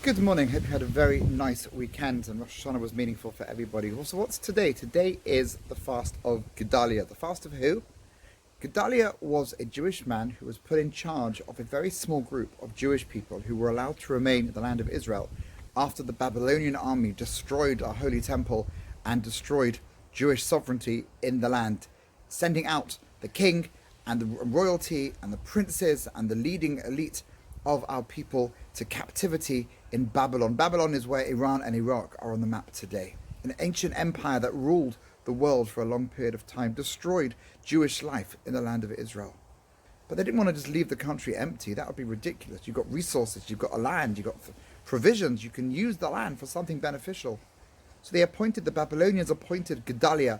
Good morning. Hope you had a very nice weekend and Rosh Hashanah was meaningful for everybody. Also, what's today? Today is the fast of Gedalia. The fast of who? Gedalia was a Jewish man who was put in charge of a very small group of Jewish people who were allowed to remain in the land of Israel after the Babylonian army destroyed our holy temple and destroyed Jewish sovereignty in the land, sending out the king and the royalty and the princes and the leading elite of our people to captivity in Babylon. Babylon is where Iran and Iraq are on the map today. An ancient empire that ruled the world for a long period of time, destroyed Jewish life in the land of Israel. But they didn't want to just leave the country empty. That would be ridiculous. You've got resources, you've got a land, you've got provisions. You can use the land for something beneficial. So the Babylonians appointed Gedalia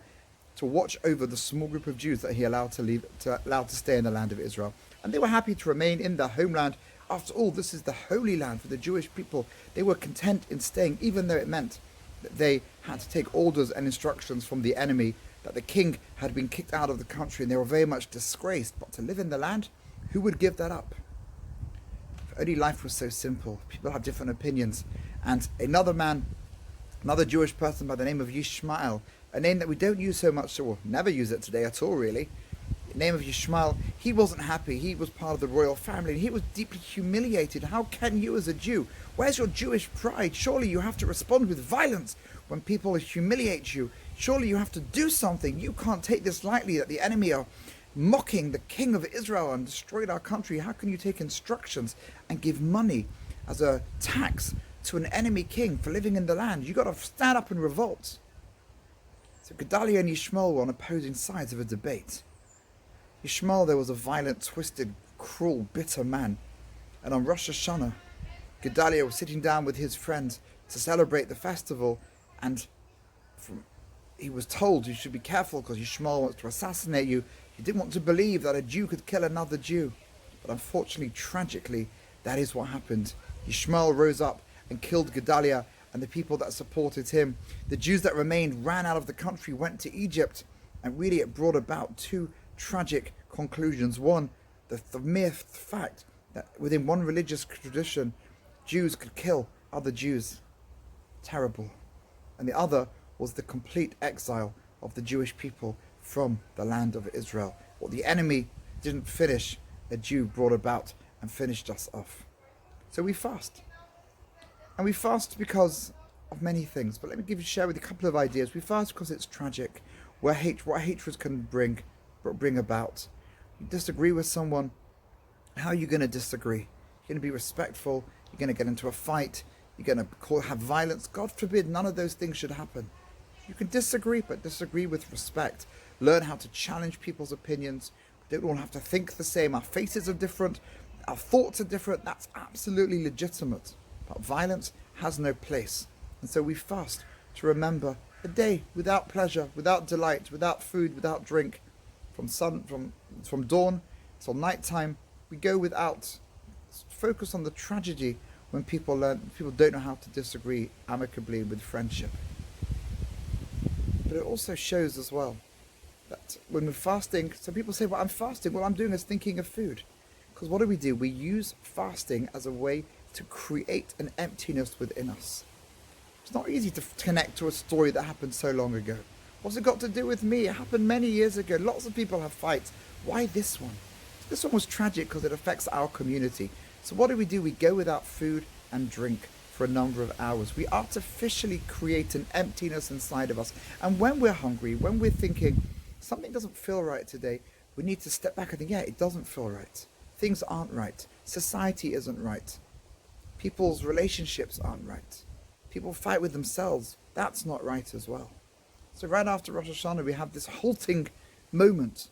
to watch over the small group of Jews that he allowed to stay in the land of Israel. And they were happy to remain in their homeland. After all, this is the holy land for the Jewish people. They were content in staying, even though it meant that they had to take orders and instructions from the enemy, that the king had been kicked out of the country and they were very much disgraced. But to live in the land, who would give that up? If only life was so simple. People have different opinions. And another Jewish person by the name of Yishmael, a name that we don't use so much, or never use it today at all really, name of Yishmael, he wasn't happy. He was part of the royal family and he was deeply humiliated. How can you as a Jew, where's your Jewish pride? Surely you have to respond with violence when people humiliate you. Surely you have to do something. You can't take this lightly, that the enemy are mocking the king of Israel and destroyed our country. How can you take instructions and give money as a tax to an enemy king for living in the land? You got to stand up and revolt. So Gedalia and Yishmael were on opposing sides of a debate. Yishmael, there was a violent, twisted, cruel, bitter man. And on Rosh Hashanah, Gedalia was sitting down with his friends to celebrate the festival, and he was told you should be careful because Yishmael wants to assassinate you. He didn't want to believe that a Jew could kill another Jew. But unfortunately, tragically, that is what happened. Yishmael rose up and killed Gedalia and the people that supported him. The Jews that remained ran out of the country, went to Egypt, and really it brought about two tragic conclusions. One, the mere fact that within one religious tradition, Jews could kill other Jews. Terrible. And the other was the complete exile of the Jewish people from the land of Israel. What the enemy didn't finish, a Jew brought about and finished us off. So we fast. And we fast because of many things. But let me share with you a couple of ideas. We fast because it's tragic, what hatred can bring about. You disagree with someone, how are you going to disagree? You're going to be respectful, you're going to get into a fight, you're going to have violence. God forbid, none of those things should happen. You can disagree, but disagree with respect. Learn how to challenge people's opinions. We don't all have to think the same. Our faces are different, our thoughts are different. That's absolutely legitimate. But violence has no place. And so we fast to remember a day without pleasure, without delight, without food, without drink. From dawn till nighttime, we go without. Focus on the tragedy when people don't know how to disagree amicably with friendship. But it also shows as well that when we're fasting, some people say, well, I'm fasting. What I'm doing is thinking of food. Because what do? We use fasting as a way to create an emptiness within us. It's not easy to connect to a story that happened so long ago. What's it got to do with me? It happened many years ago. Lots of people have fights. Why this one? This one was tragic because it affects our community. So what do? We go without food and drink for a number of hours. We artificially create an emptiness inside of us. And when we're hungry, when we're thinking, something doesn't feel right today, we need to step back and think, yeah, it doesn't feel right. Things aren't right. Society isn't right. People's relationships aren't right. People fight with themselves. That's not right as well. So right after Rosh Hashanah, we have this halting moment.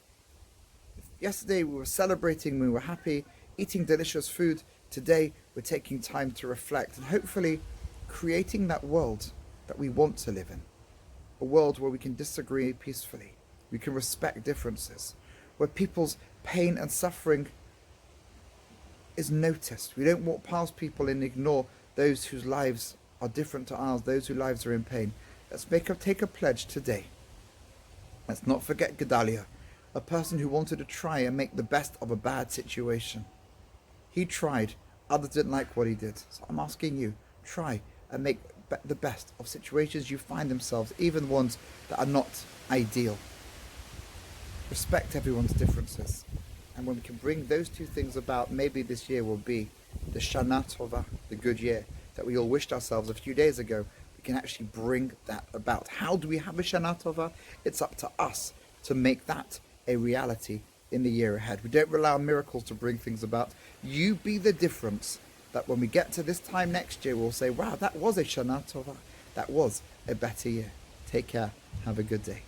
Yesterday we were celebrating, we were happy, eating delicious food. Today we're taking time to reflect and hopefully creating that world that we want to live in. A world where we can disagree peacefully, we can respect differences, where people's pain and suffering is noticed. We don't walk past people and ignore those whose lives are different to ours, those whose lives are in pain. Let's take a pledge today. Let's not forget Gedalia, a person who wanted to try and make the best of a bad situation. He tried, others didn't like what he did. So I'm asking you, try and make the best of situations you find themselves, even ones that are not ideal. Respect everyone's differences. And when we can bring those two things about, maybe this year will be the Shana Tova, the good year that we all wished ourselves a few days ago. We can actually bring that about. How do we have a Shana Tova? It's up to us to make that a reality in the year ahead. We don't rely on miracles to bring things about. You be the difference that when we get to this time next year, we'll say, wow, that was a Shana Tova. That was a better year. Take care. Have a good day.